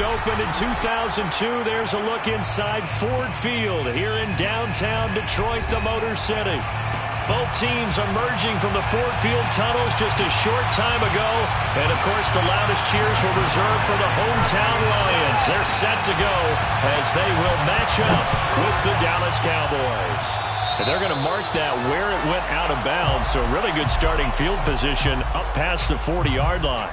First opened in 2002. There's a look inside Ford Field here in downtown Detroit, the Motor City. Both teams emerging from the Ford Field tunnels just a short time ago. And, of course, the loudest cheers were reserved for the hometown Lions. They're set to go as they will match up with the Dallas Cowboys. And they're going to mark that where it went out of bounds. So really good starting field position up past the 40-yard line.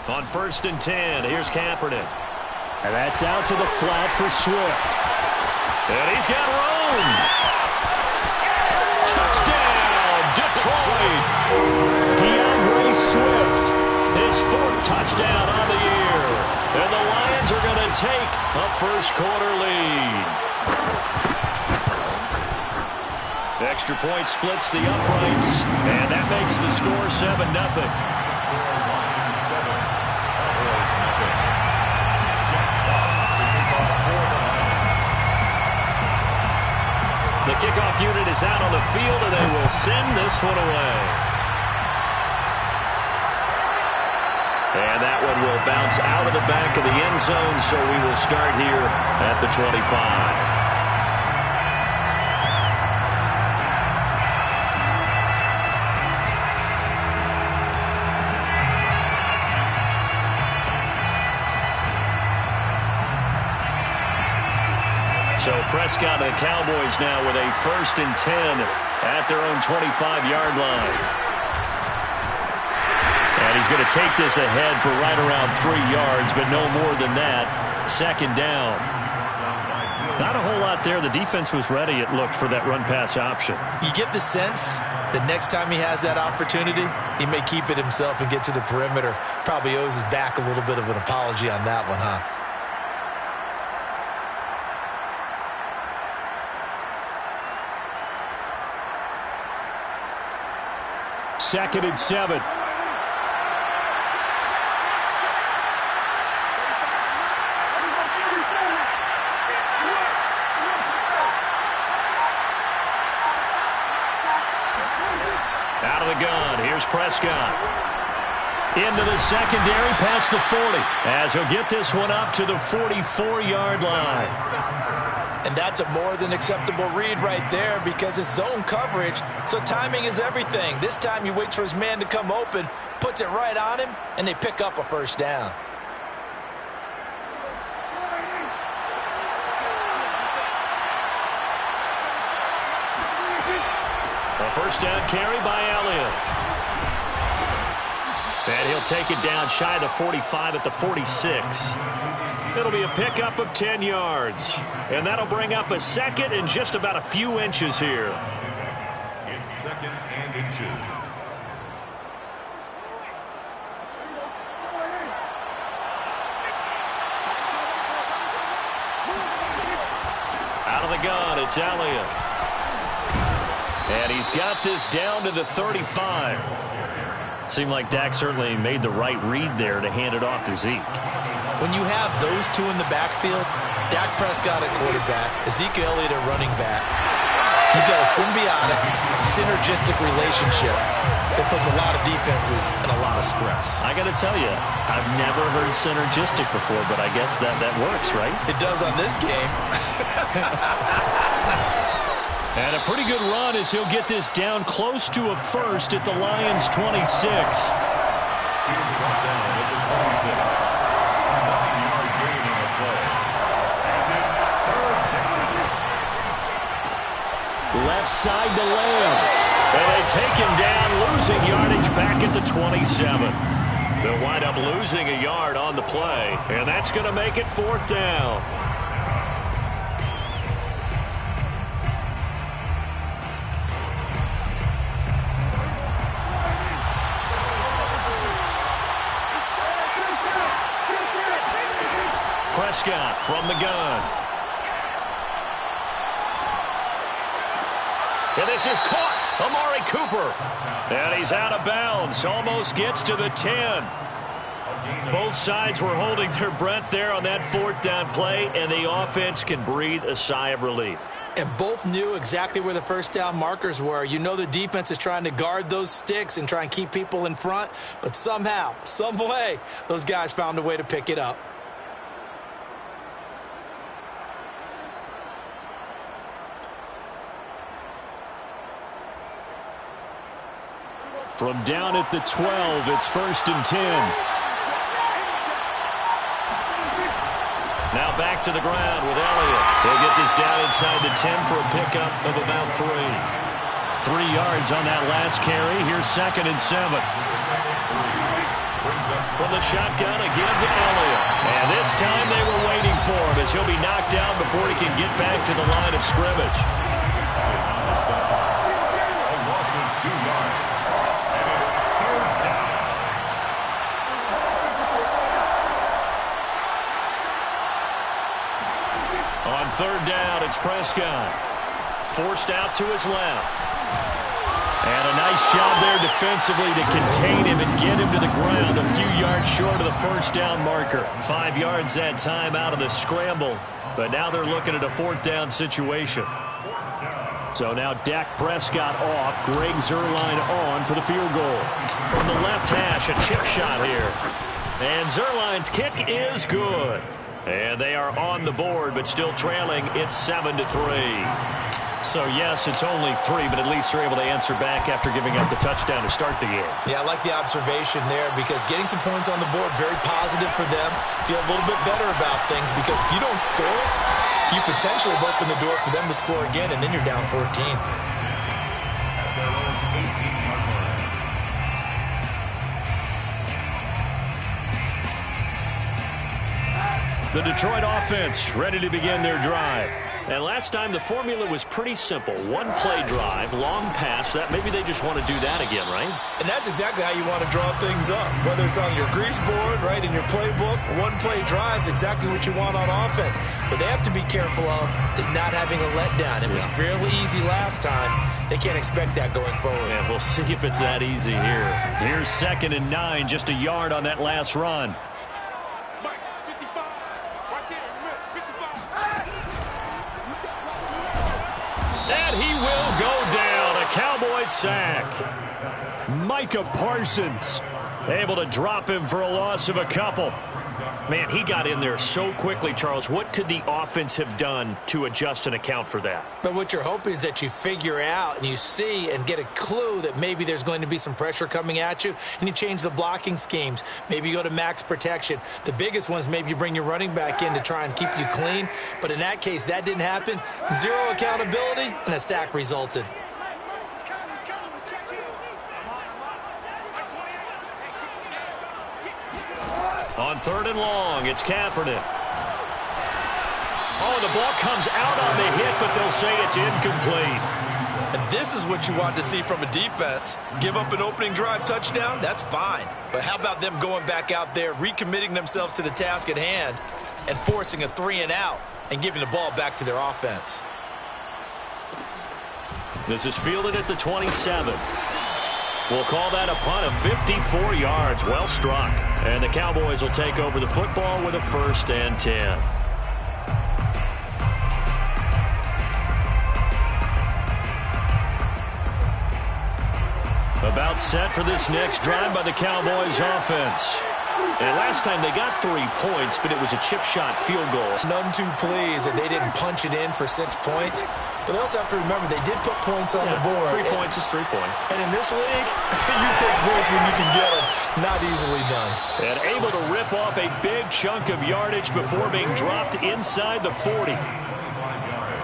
On 1st and 10, here's Kaepernick. And that's out to the flat for Swift. And he's got room. Touchdown, Detroit. DeAndre Swift, his 4th touchdown on the year. And the Lions are going to take a first-quarter lead. The extra point splits the uprights, and that makes the score 7-0. The kickoff unit is out on the field, and they will send this one away. And that one will bounce out of the back of the end zone, so we will start here at the 25. So Prescott and the Cowboys now with a 1st and 10 at their own 25-yard line. And he's going to take this ahead for right around 3 yards, but no more than that. 2nd down. Not a whole lot there. The defense was ready, it looked, for that run-pass option. You get the sense that next time he has that opportunity, he may keep it himself and get to the perimeter. Probably owes his back a little bit of an apology on that one, huh? 2nd and 7. Out of the gun, here's Prescott. Into the secondary, past the 40, as he'll get this one up to the 44-yard line. And that's a more than acceptable read right there because it's zone coverage, so timing is everything. This time he waits for his man to come open, puts it right on him, and they pick up a 1st down. A 1st down carry by Elliott. And he'll take it down shy of the 45 at the 46. It'll be a pickup of 10 yards. And that'll bring up a 2nd and just about a few inches here. It's 2nd and inches. Out of the gun, it's Elliott. And he's got this down to the 35. Seemed like Dak certainly made the right read there to hand it off to Zeke. When you have those two in the backfield, Dak Prescott at quarterback, Ezekiel Elliott at running back, you've got a symbiotic, synergistic relationship that puts a lot of defenses in a lot of stress. I got to tell you, I've never heard synergistic before, but I guess that works, right? It does on this game. And a pretty good run as he'll get this down close to a 1st at the Lions' 26. Left side to Lamb. And they take him down, losing yardage back at the 27. They'll wind up losing a yard on the play, and that's going to make it 4th down. Prescott from the gun. And this is caught. Amari Cooper. And he's out of bounds. Almost gets to the 10. Both sides were holding their breath there on that fourth down play, and the offense can breathe a sigh of relief. And both knew exactly where the first down markers were. You know the defense is trying to guard those sticks and try and keep people in front, but somehow, some way, those guys found a way to pick it up. From down at the 12, it's 1st and 10. Now back to the ground with Elliott. They'll get this down inside the 10 for a pickup of about 3. 3 yards on that last carry. Here's 2nd and 7. From the shotgun again to Elliott. And this time they were waiting for him as he'll be knocked down before he can get back to the line of scrimmage. A loss of 2 yards. And it's 3rd down. On 3rd down, it's Prescott. Forced out to his left. And a nice job there defensively to contain him and get him to the ground a few yards short of the first down marker. 5 yards that time out of the scramble. But now they're looking at a 4th down situation. So now Dak Prescott off. Greg Zuerlein on for the field goal. From the left hash, a chip shot here. And Zuerlein's kick is good. And they are on the board, but still trailing. It's 7-3. So, yes, it's only 3, but at least they're able to answer back after giving up the touchdown to start the game. Yeah, I like the observation there because getting some points on the board, very positive for them. Feel a little bit better about things because if you don't score, you potentially have opened the door for them to score again, and then you're down 14. At their own 18-yard line. The Detroit offense ready to begin their drive. And last time the formula was pretty simple. 1-play drive, long pass. That maybe they just want to do that again, right? And that's exactly how you want to draw things up. Whether it's on your grease board, right, in your playbook, 1-play drives exactly what you want on offense. What they have to be careful of is not having a letdown. It was fairly easy last time. They can't expect that going forward. And we'll see if it's that easy here. Here's 2nd and 9, just a yard on that last run. And he will go down. A Cowboys sack. Micah Parsons able to drop him for a loss of a couple. Man, he got in there so quickly, Charles. What could the offense have done to adjust and account for that? But what you're hoping is that you figure out and you see and get a clue that maybe there's going to be some pressure coming at you, and you change the blocking schemes. Maybe you go to max protection. The biggest ones, maybe you bring your running back in to try and keep you clean. But in that case, that didn't happen. 0 accountability, and a sack resulted. On 3rd and long, it's Kaepernick. Oh, the ball comes out on the hit, but they'll say it's incomplete. And this is what you want to see from a defense. Give up an opening drive touchdown, that's fine. But how about them going back out there, recommitting themselves to the task at hand, and forcing a 3-and-out and giving the ball back to their offense? This is fielded at the 27. We'll call that a punt of 54 yards. Well struck. And the Cowboys will take over the football with a 1st and 10. About set for this next drive by the Cowboys offense. And last time they got 3 points, but it was a chip shot field goal. None too pleased that they didn't punch it in for 6 points. But they also have to remember they did put points on the board. 3 points is 3 points. And in this league, you take points when you can get them. Not easily done. And able to rip off a big chunk of yardage before being dropped inside the 40.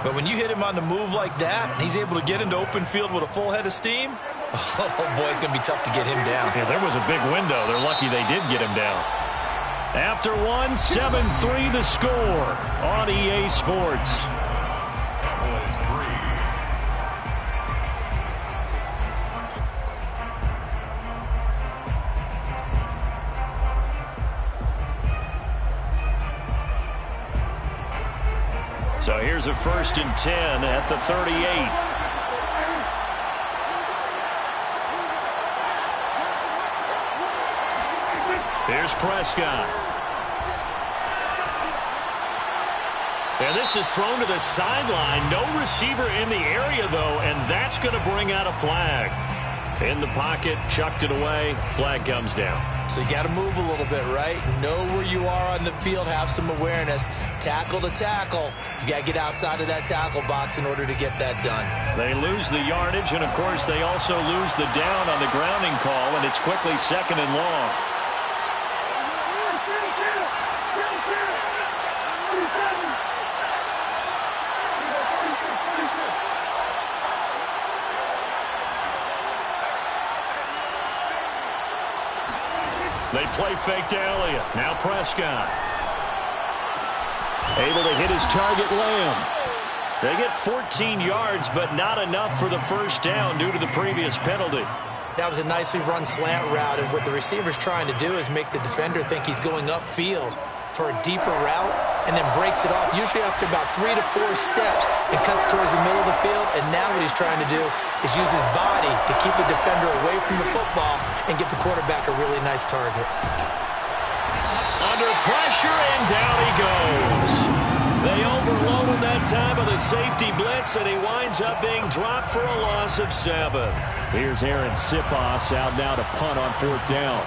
But when you hit him on the move like that, and he's able to get into open field with a full head of steam, oh, boy, it's going to be tough to get him down. Yeah, there was a big window. They're lucky they did get him down. After 1, 7-3 the score on EA Sports. Cowboys 3. So here's a 1st and 10 at the 38. Here's Prescott. And this is thrown to the sideline. No receiver in the area, though, and that's going to bring out a flag. In the pocket, chucked it away. Flag comes down. So you got to move a little bit, right? Know where you are on the field. Have some awareness. Tackle to tackle. You got to get outside of that tackle box in order to get that done. They lose the yardage, and, of course, they also lose the down on the grounding call, and it's quickly 2nd and long. They play fake to Elliott. Now Prescott. Able to hit his target, Lamb. They get 14 yards, but not enough for the 1st down due to the previous penalty. That was a nicely run slant route, and what the receiver's trying to do is make the defender think he's going upfield for a deeper route and then breaks it off, usually after about 3 to 4 steps, and cuts towards the middle of the field. And now what he's trying to do is use his body to keep the defender away from the football and give the quarterback a really nice target. Under pressure, and down he goes. They overload him that time of the safety blitz, and he winds up being dropped for a loss of 7. Here's Aaron Supafly out now to punt on 4th down.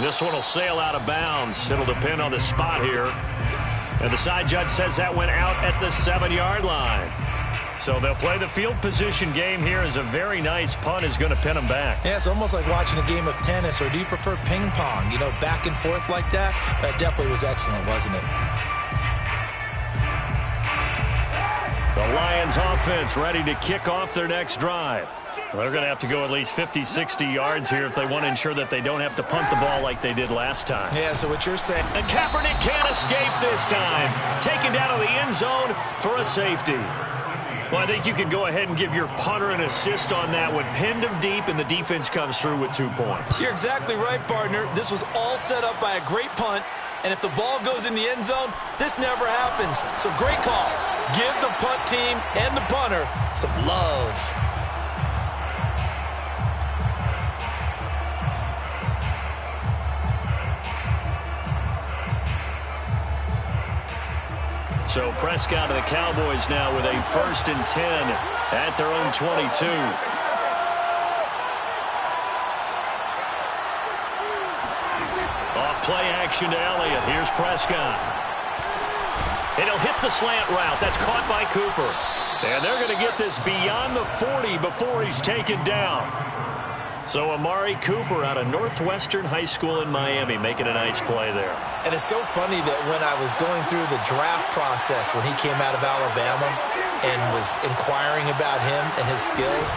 This one will sail out of bounds. It'll depend on the spot here. And the side judge says that went out at the 7-yard line. So they'll play the field position game here, as a very nice punt is going to pin them back. Yeah, it's almost like watching a game of tennis, or do you prefer ping pong? You know, back and forth like that? That definitely was excellent, wasn't it? The Lions offense ready to kick off their next drive. They're going to have to go at least 50, 60 yards here if they want to ensure that they don't have to punt the ball like they did last time. Yeah, so what you're saying... And Kaepernick can't escape this time. Taken down to the end zone for a safety. Well, I think you can go ahead and give your punter an assist on that one. Pinned him deep, and the defense comes through with 2 points. You're exactly right, partner. This was all set up by a great punt, and if the ball goes in the end zone, this never happens. So great call. Give the punt team and the punter some love. So Prescott of the Cowboys now with a 1st and 10 at their own 22. Off play action to Elliott. Here's Prescott. And he'll hit the slant route. That's caught by Cooper. And they're going to get this beyond the 40 before he's taken down. So Amari Cooper out of Northwestern High School in Miami making a nice play there. And it's so funny that when I was going through the draft process when he came out of Alabama and was inquiring about him and his skills,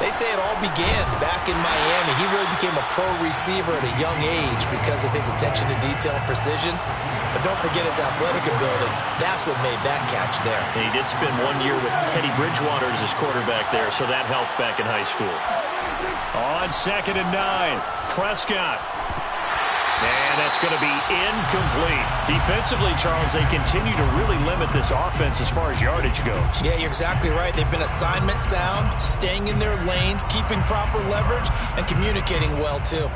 they say it all began back in Miami. He really became a pro receiver at a young age because of his attention to detail and precision. But don't forget his athletic ability. That's what made that catch there. And he did spend 1 year with Teddy Bridgewater as his quarterback there, so that helped back in high school. On 2nd and 9, Prescott. And that's going to be incomplete. Defensively, Charles, they continue to really limit this offense as far as yardage goes. Yeah, you're exactly right. They've been assignment sound, staying in their lanes, keeping proper leverage, and communicating well, too.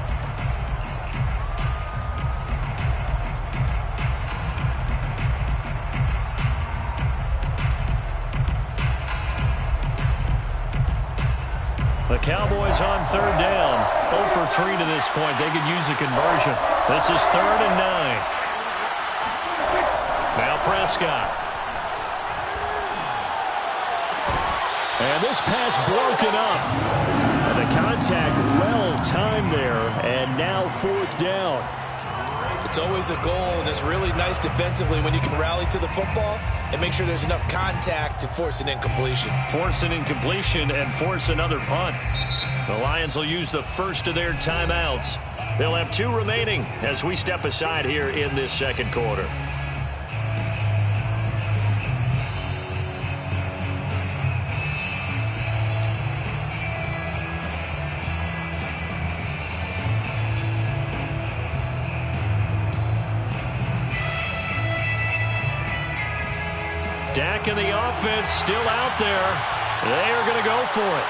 The Cowboys on 3rd down. 0 for 3 to this point. They could use a conversion. This is 3rd and 9. Now Prescott. And this pass broken up. And the contact well timed there. And now 4th down. It's always a goal, and it's really nice defensively when you can rally to the football and make sure there's enough contact to force an incompletion. Force an incompletion and force another punt. The Lions will use the first of their timeouts. They'll have 2 remaining as we step aside here in this 2nd quarter. Dak and the offense still out there. They are going to go for it.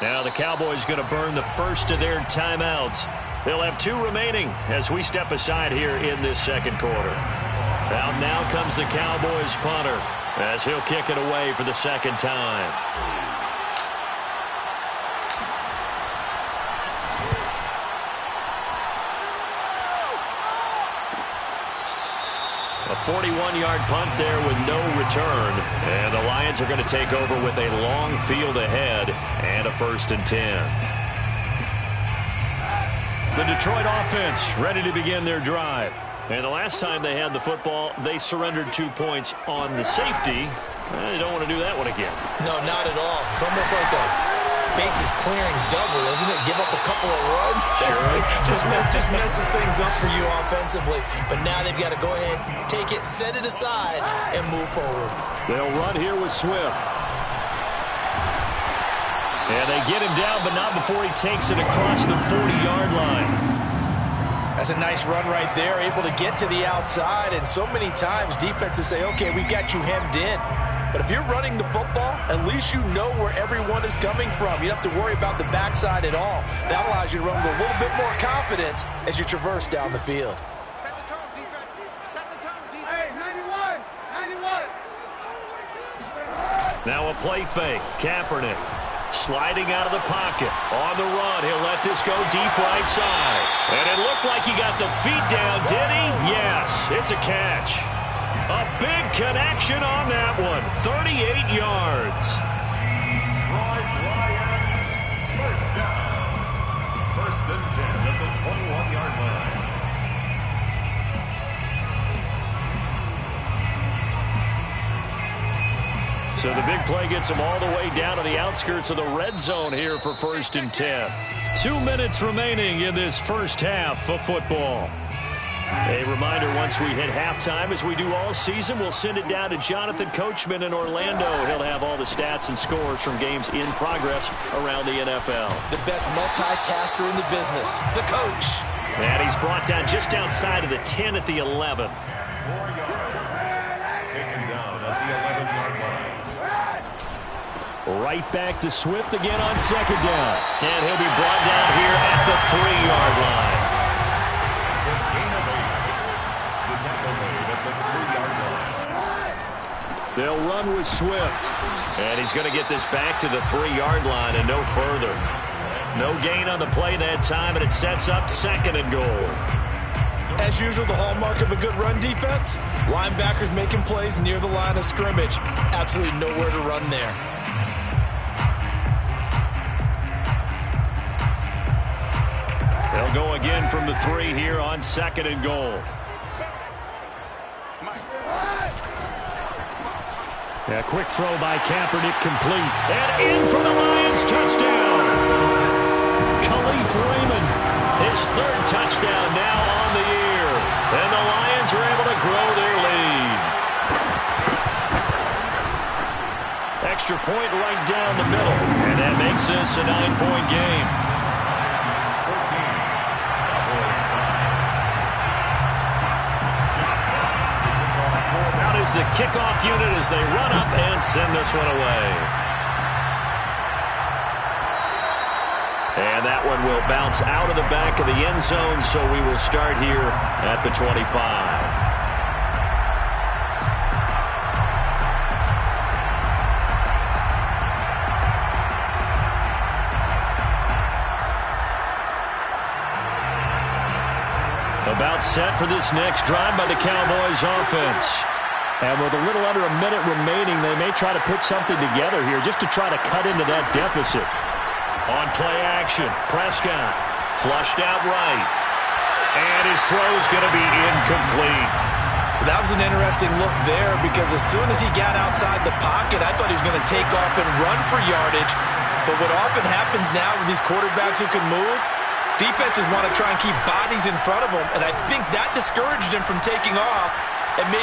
Now the Cowboys going to burn the first of their timeouts. They'll have 2 remaining as we step aside here in this second quarter. Out now comes the Cowboys punter as he'll kick it away for the second time. A 41-yard punt there with no return. And the Lions are going to take over with a long field ahead and a 1st and 10. The Detroit offense ready to begin their drive. And the last time they had the football, they surrendered 2 points on the safety. They don't want to do that one again. No, not at all. It's almost like a bases clearing double, isn't it? Give up a couple of runs. Sure. just messes things up for you offensively. But now they've got to go ahead, take it, set it aside, and move forward. They'll run here with Swift. And they get him down, but not before he takes it across the 40-yard line. That's a nice run right there, able to get to the outside. And so many times defenses say, okay, we've got you hemmed in. But if you're running the football, at least you know where everyone is coming from. You don't have to worry about the backside at all. That allows you to run with a little bit more confidence as you traverse down the field. Set the tone, defense. Set the tone, defense. Hey, 91! 91! Now a play fake. Kaepernick sliding out of the pocket. On the run, he'll let this go deep right side. And it looked like he got the feet down, did he? Yes, it's a catch. A big connection on that one. 38 yards. Lions, first down. 1st and 10 at the 21-yard line. So the big play gets them all the way down to the outskirts of the red zone here for 1st and 10. 2 minutes remaining in this first half of football. A reminder, once we hit halftime, as we do all season, we'll send it down to Jonathan Coachman in Orlando. He'll have all the stats and scores from games in progress around the NFL. The best multitasker in the business, the coach. And he's brought down just outside of the 10 at the 11. 4 yards. Taken down at the 11-yard line. Right back to Swift again on 2nd down. And he'll be brought down here at the 3-yard line. It's a gain of 8. The tackle made at the 3-yard line. They'll run with Swift. And he's going to get this back to the 3-yard line and no further. No gain on the play that time, and it sets up 2nd and goal. As usual, the hallmark of a good run defense, linebackers making plays near the line of scrimmage. Absolutely nowhere to run there. They'll go again from the 3 here on 2nd and goal. A quick throw by Kaepernick complete. And in for the Lions touchdown. Khalif Raymond, his 3rd touchdown now on the year. And the Lions are able to grow their lead. Extra point right down the middle. And that makes this a 9-point game. 14. Cowboys 9. Out is the kickoff unit as they run up and send this one away. And that one will bounce out of the back of the end zone, so we will start here at the 25. About set for this next drive by the Cowboys offense. And with a little under a minute remaining, they may try to put something together here just to try to cut into that deficit. On play action, Prescott flushed out right. And his throw's going to be incomplete. That was an interesting look there because as soon as he got outside the pocket, I thought he was going to take off and run for yardage. But what often happens now with these quarterbacks who can move, Defenses want to try and keep bodies in front of them, and I think that discouraged him from taking off and made